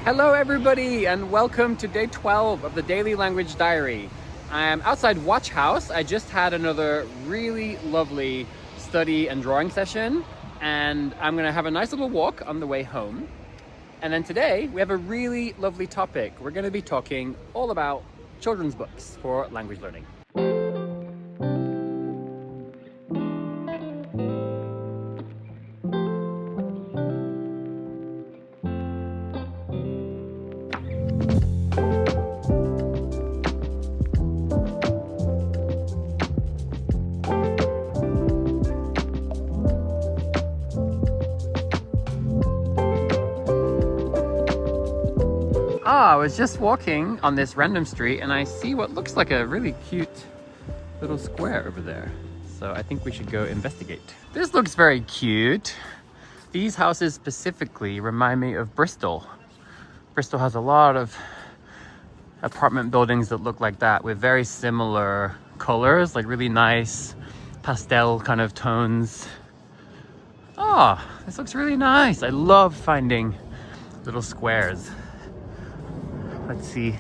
Hello, everybody, and welcome to day 12 of the Daily Language Diary. I'm outside Watch House. I just had another really lovely study and drawing session, and I'm going to have a nice little walk on the way home. And then today, we have a really lovely topic. We're going to be talking all about children's books for language learning. I was just walking on this random street and I see what looks like a really cute little square over there. So I think we should go investigate. This looks very cute. These houses specifically remind me of Bristol. Bristol has a lot of apartment buildings that look like that with very similar colors, like really nice pastel kind of tones. This looks really nice. I love finding little squares. Let's see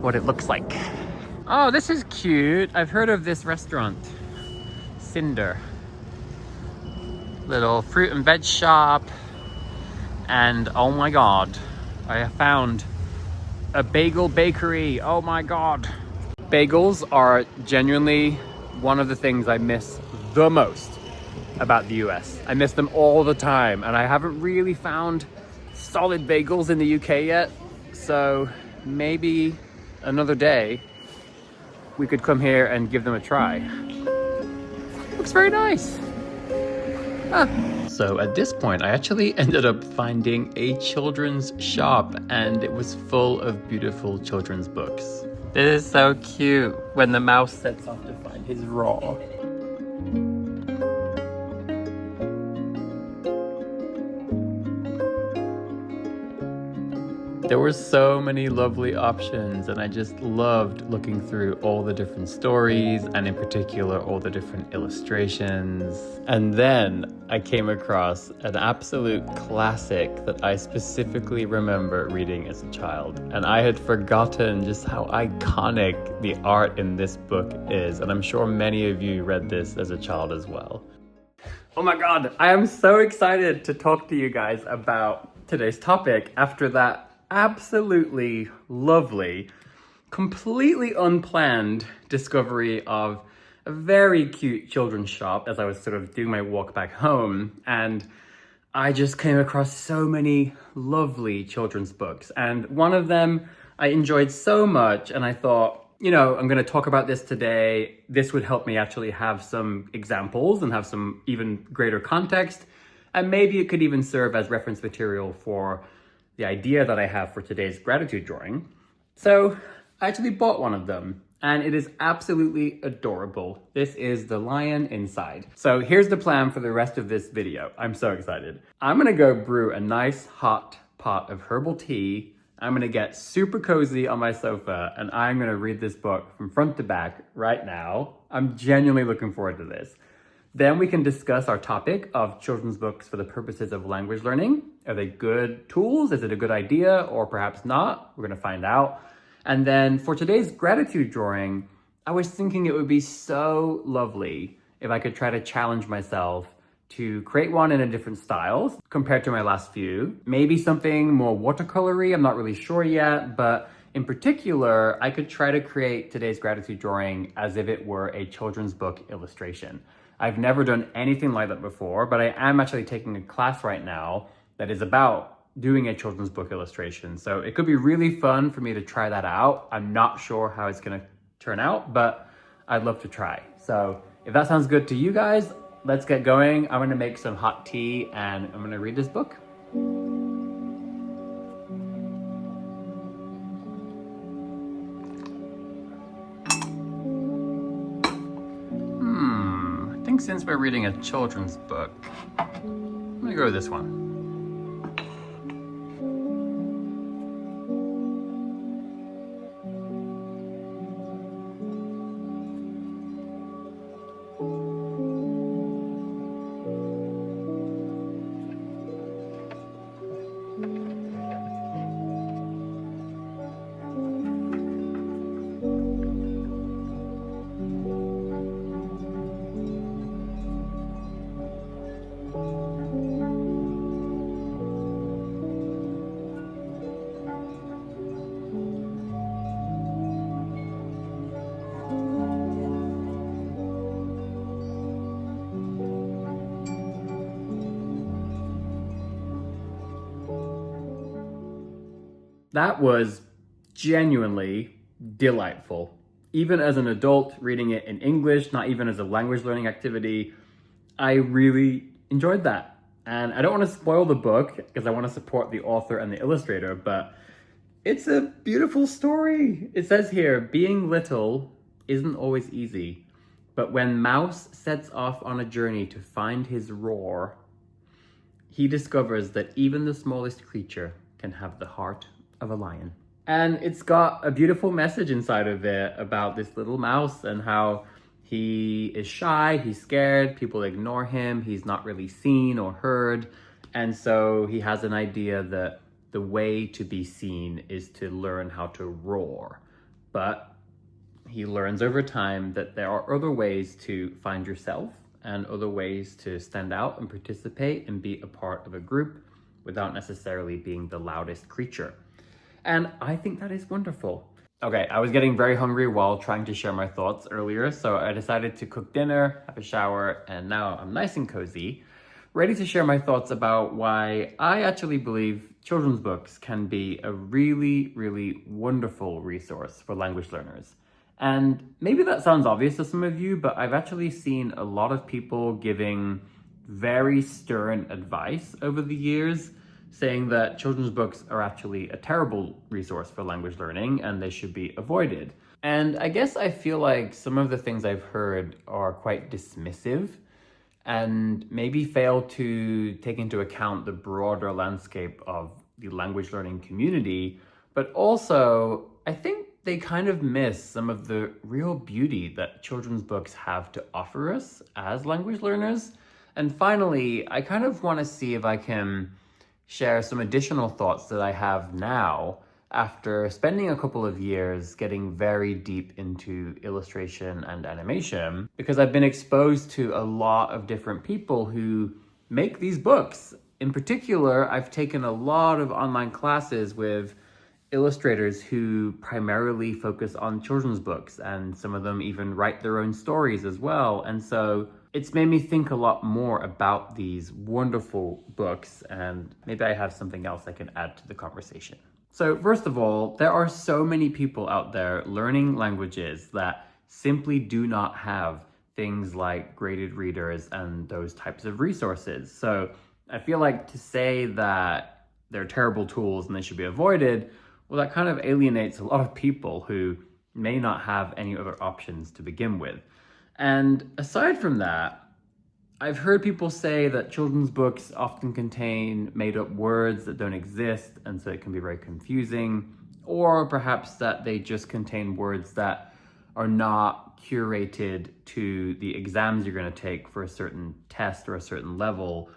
what it looks like. Oh, this is cute. I've heard of this restaurant, Cinder. Little fruit and veg shop. And oh my God, I have found a bagel bakery. Oh my God. Bagels are genuinely one of the things I miss the most about the US. I miss them all the time, and I haven't really found solid bagels in the UK yet. So maybe another day we could come here and give them a try. Looks very nice. So at this point, I actually ended up finding a children's shop, and it was full of beautiful children's books. This is so cute when the mouse sets off to find his raw. There were so many lovely options, and I just loved looking through all the different stories, and in particular all the different illustrations. And then I came across an absolute classic that I specifically remember reading as a child, and I had forgotten just how iconic the art in this book is, and I'm sure many of you read this as a child as well. Oh my God, I am so excited to talk to you guys about today's topic after that absolutely lovely, completely unplanned discovery of a very cute children's shop as I was sort of doing my walk back home. And I just came across so many lovely children's books. And one of them I enjoyed so much, and I thought, I'm going to talk about this today. This would help me actually have some examples and have some even greater context. And maybe it could even serve as reference material for the idea that I have for today's gratitude drawing. So I actually bought one of them, and it is absolutely adorable. This is the lion inside. So here's the plan for the rest of this video. I'm so excited. I'm gonna go brew a nice hot pot of herbal tea. I'm gonna get super cozy on my sofa, and I'm gonna read this book from front to back right now. I'm genuinely looking forward to this. Then we can discuss our topic of children's books for the purposes of language learning. Are they good tools? Is it a good idea, or perhaps not? We're gonna find out. And then for today's gratitude drawing, I was thinking it would be so lovely if I could try to challenge myself to create one in a different style compared to my last few. Maybe something more watercolory, I'm not really sure yet, but in particular, I could try to create today's gratitude drawing as if it were a children's book illustration. I've never done anything like that before, but I am actually taking a class right now that is about doing a children's book illustration. So it could be really fun for me to try that out. I'm not sure how it's gonna turn out, but I'd love to try. So if that sounds good to you guys, let's get going. I'm gonna make some hot tea and I'm gonna read this book. I think since we're reading a children's book, I'm gonna go with this one. That was genuinely delightful. Even as an adult reading it in English, not even as a language learning activity, I really enjoyed that. And I don't want to spoil the book because I want to support the author and the illustrator, but it's a beautiful story. It says here, being little isn't always easy, but when Mouse sets off on a journey to find his roar, he discovers that even the smallest creature can have the heart of a lion. And it's got a beautiful message inside of it about this little mouse and how he is shy, he's scared, people ignore him, he's not really seen or heard. And so he has an idea that the way to be seen is to learn how to roar. But he learns over time that there are other ways to find yourself and other ways to stand out and participate and be a part of a group without necessarily being the loudest creature. And I think that is wonderful. Okay, I was getting very hungry while trying to share my thoughts earlier, so I decided to cook dinner, have a shower, and now I'm nice and cozy, ready to share my thoughts about why I actually believe children's books can be a really, really wonderful resource for language learners. And maybe that sounds obvious to some of you, but I've actually seen a lot of people giving very stern advice over the years, saying that children's books are actually a terrible resource for language learning and they should be avoided. And I guess I feel like some of the things I've heard are quite dismissive and maybe fail to take into account the broader landscape of the language learning community, but also I think they kind of miss some of the real beauty that children's books have to offer us as language learners. And finally, I kind of want to see if I can share some additional thoughts that I have now after spending a couple of years getting very deep into illustration and animation, because I've been exposed to a lot of different people who make these books. In particular, I've taken a lot of online classes with illustrators who primarily focus on children's books, and some of them even write their own stories as well. And so it's made me think a lot more about these wonderful books, and maybe I have something else I can add to the conversation. So first of all, there are so many people out there learning languages that simply do not have things like graded readers and those types of resources. So I feel like to say that they're terrible tools and they should be avoided, well, that kind of alienates a lot of people who may not have any other options to begin with. And aside from that, I've heard people say that children's books often contain made-up words that don't exist, and so it can be very confusing, or perhaps that they just contain words that are not curated to the exams you're going to take for a certain test or a certain level,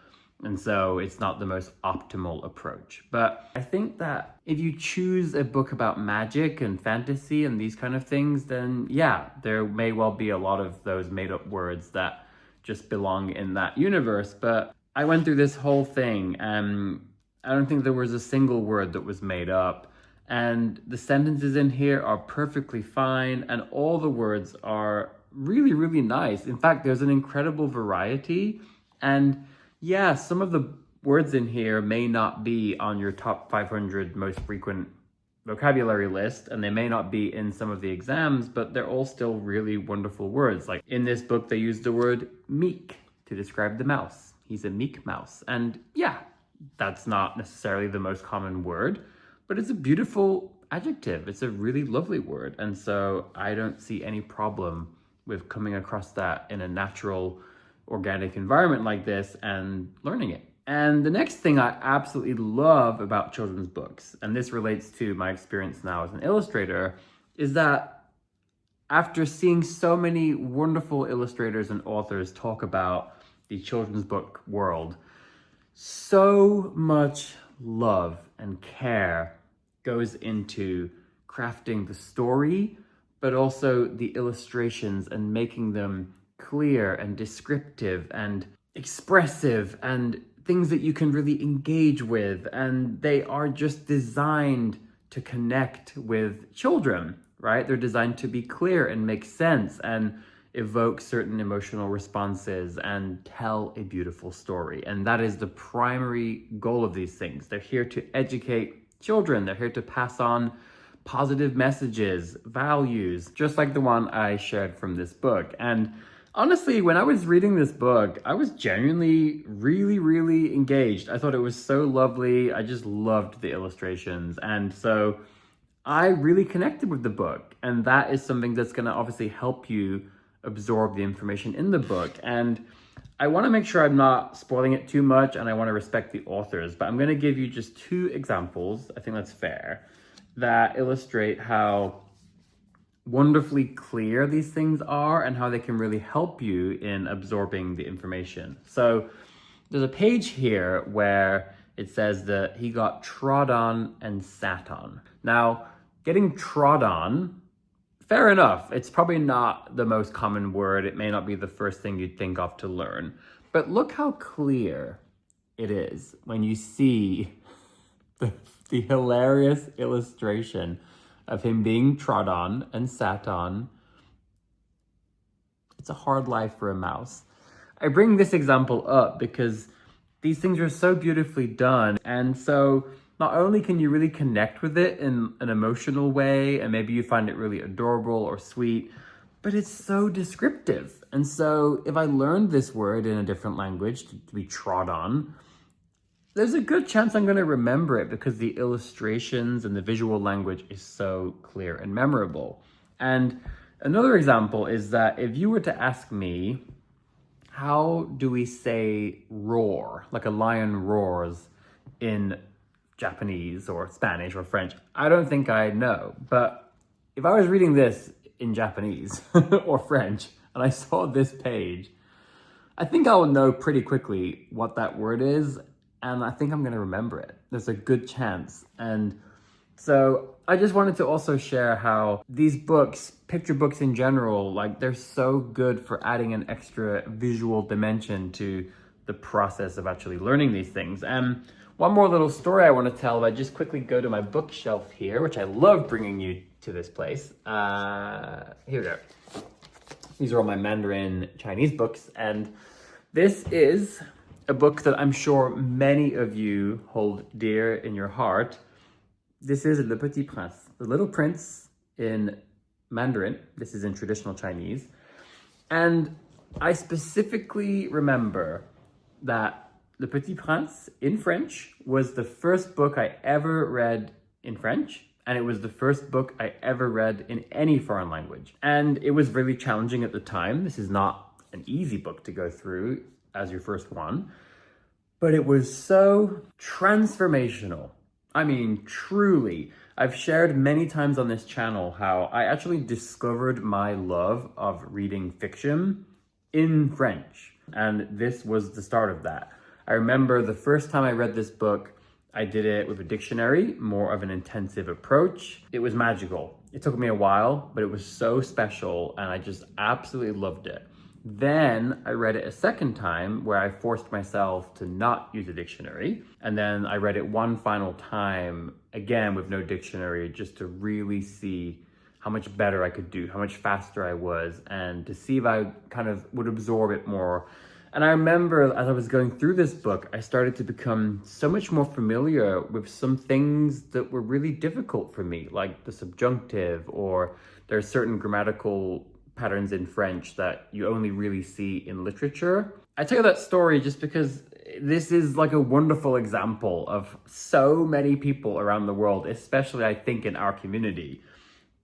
and so it's not the most optimal approach. But I think that if you choose a book about magic and fantasy and these kind of things, then yeah, there may well be a lot of those made-up words that just belong in that universe. But I went through this whole thing and I don't think there was a single word that was made up. And the sentences in here are perfectly fine, and all the words are really, really nice. In fact, there's an incredible variety. And yeah, some of the words in here may not be on your top 500 most frequent vocabulary list, and they may not be in some of the exams, but they're all still really wonderful words. Like in this book, they use the word meek to describe the mouse. He's a meek mouse. And yeah, that's not necessarily the most common word, but it's a beautiful adjective. It's a really lovely word. And so I don't see any problem with coming across that in a natural, organic environment like this and learning it. And the next thing I absolutely love about children's books, and this relates to my experience now as an illustrator, is that after seeing so many wonderful illustrators and authors talk about the children's book world, so much love and care goes into crafting the story, but also the illustrations and making them clear and descriptive and expressive and things that you can really engage with. And they are just designed to connect with children, right? They're designed to be clear and make sense and evoke certain emotional responses and tell a beautiful story. And that is the primary goal of these things. They're here to educate children. They're here to pass on positive messages, values, just like the one I shared from this book. And honestly, when I was reading this book, I was genuinely really engaged. I thought it was so lovely. I just loved the illustrations. And so I really connected with the book. And that is something that's going to obviously help you absorb the information in the book. And I want to make sure I'm not spoiling it too much, and I want to respect the authors, but I'm going to give you just 2 examples, I think that's fair, that illustrate how wonderfully clear these things are and how they can really help you in absorbing the information. So there's a page here where it says that he got trod on and sat on. Now, getting trod on, fair enough. It's probably not the most common word. It may not be the first thing you'd think of to learn. But look how clear it is when you see the hilarious illustration of him being trod on and sat on. It's a hard life for a mouse. I bring this example up because these things are so beautifully done. And so not only can you really connect with it in an emotional way, and maybe you find it really adorable or sweet, but it's so descriptive. And so if I learned this word in a different language to be trod on, there's a good chance I'm going to remember it because the illustrations and the visual language is so clear and memorable. And another example is that if you were to ask me, how do we say roar, like a lion roars in Japanese or Spanish or French, I don't think I know. But if I was reading this in Japanese or French and I saw this page, I think I will know pretty quickly what that word is, and I think I'm going to remember it. There's a good chance. And so I just wanted to also share how these books, picture books in general, like they're so good for adding an extra visual dimension to the process of actually learning these things. And one more little story I want to tell, if I just quickly go to my bookshelf here, which I love bringing you to this place. Here we go. These are all my Mandarin Chinese books. And this is a book that I'm sure many of you hold dear in your heart. This is Le Petit Prince, The Little Prince in Mandarin. This is in traditional Chinese. And I specifically remember that Le Petit Prince in French was the first book I ever read in French, and it was the first book I ever read in any foreign language. And it was really challenging at the time. This is not an easy book to go through as your first one, but it was so transformational. I mean, truly. I've shared many times on this channel how I actually discovered my love of reading fiction in French, and this was the start of that. I remember the first time I read this book, I did it with a dictionary, more of an intensive approach. It was magical. It took me a while, but it was so special, and I just absolutely loved it. Then I read it a second time where I forced myself to not use a dictionary. And then I read it one final time, again with no dictionary, just to really see how much better I could do, how much faster I was, and to see if I kind of would absorb it more. And I remember as I was going through this book, I started to become so much more familiar with some things that were really difficult for me, like the subjunctive, or there are certain grammatical patterns in French that you only really see in literature. I tell you that story just because this is like a wonderful example of so many people around the world, especially I think in our community,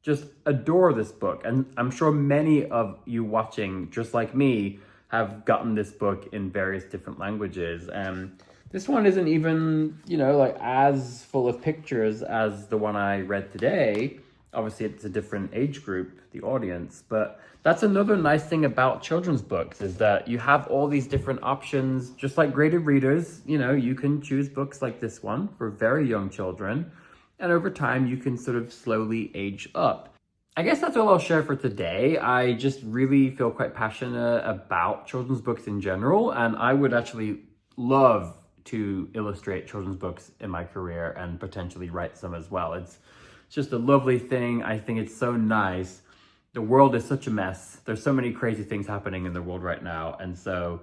just adore this book. And I'm sure many of you watching, just like me, have gotten this book in various different languages. And this one isn't even, like as full of pictures as the one I read today. Obviously, it's a different age group, the audience, but that's another nice thing about children's books is that you have all these different options, just like graded readers. You can choose books like this one for very young children, and over time, you can sort of slowly age up. I guess that's all I'll share for today. I just really feel quite passionate about children's books in general, and I would actually love to illustrate children's books in my career and potentially write some as well. It's just a lovely thing. I think it's so nice. The world is such a mess. There's so many crazy things happening in the world right now. And so,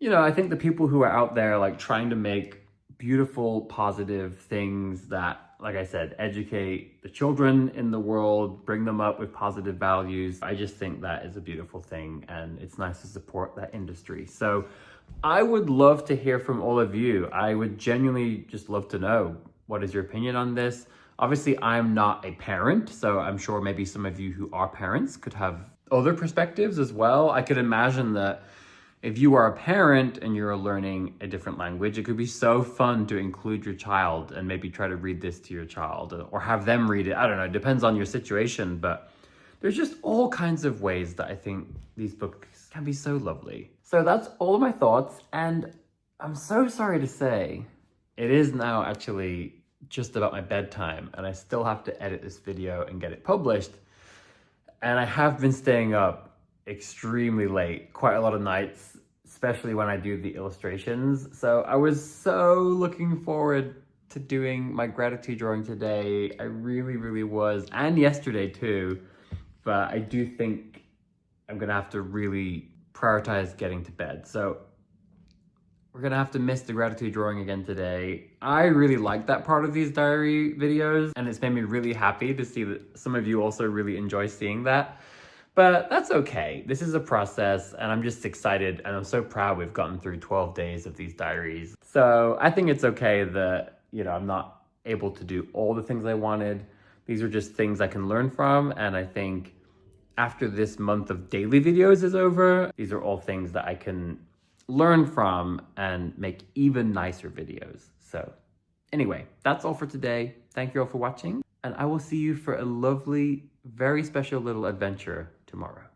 I think the people who are out there like trying to make beautiful, positive things that like I said, educate the children in the world, bring them up with positive values. I just think that is a beautiful thing, and it's nice to support that industry. So I would love to hear from all of you. I would genuinely just love to know, what is your opinion on this? Obviously, I'm not a parent, so I'm sure maybe some of you who are parents could have other perspectives as well. I could imagine that if you are a parent and you're learning a different language, it could be so fun to include your child and maybe try to read this to your child or have them read it. I don't know, it depends on your situation, but there's just all kinds of ways that I think these books can be so lovely. So that's all of my thoughts, and I'm so sorry to say, it is now actually just about my bedtime, and I still have to edit this video and get it published. And I have been staying up extremely late, quite a lot of nights, especially when I do the illustrations. So I was so looking forward to doing my gratitude drawing today. I really, really was, and yesterday too. But I do think I'm gonna have to really prioritize getting to bed. So we're gonna have to miss the gratitude drawing again today. I really like that part of these diary videos, and it's made me really happy to see that some of you also really enjoy seeing that. But that's okay. This is a process, and I'm just excited, and I'm so proud we've gotten through 12 days of these diaries. So I think it's okay that, I'm not able to do all the things I wanted. These are just things I can learn from, and I think after this month of daily videos is over, these are all things that I can learn from and make even nicer videos. So anyway, that's all for today. Thank you all for watching, and I will see you for a lovely, very special little adventure tomorrow.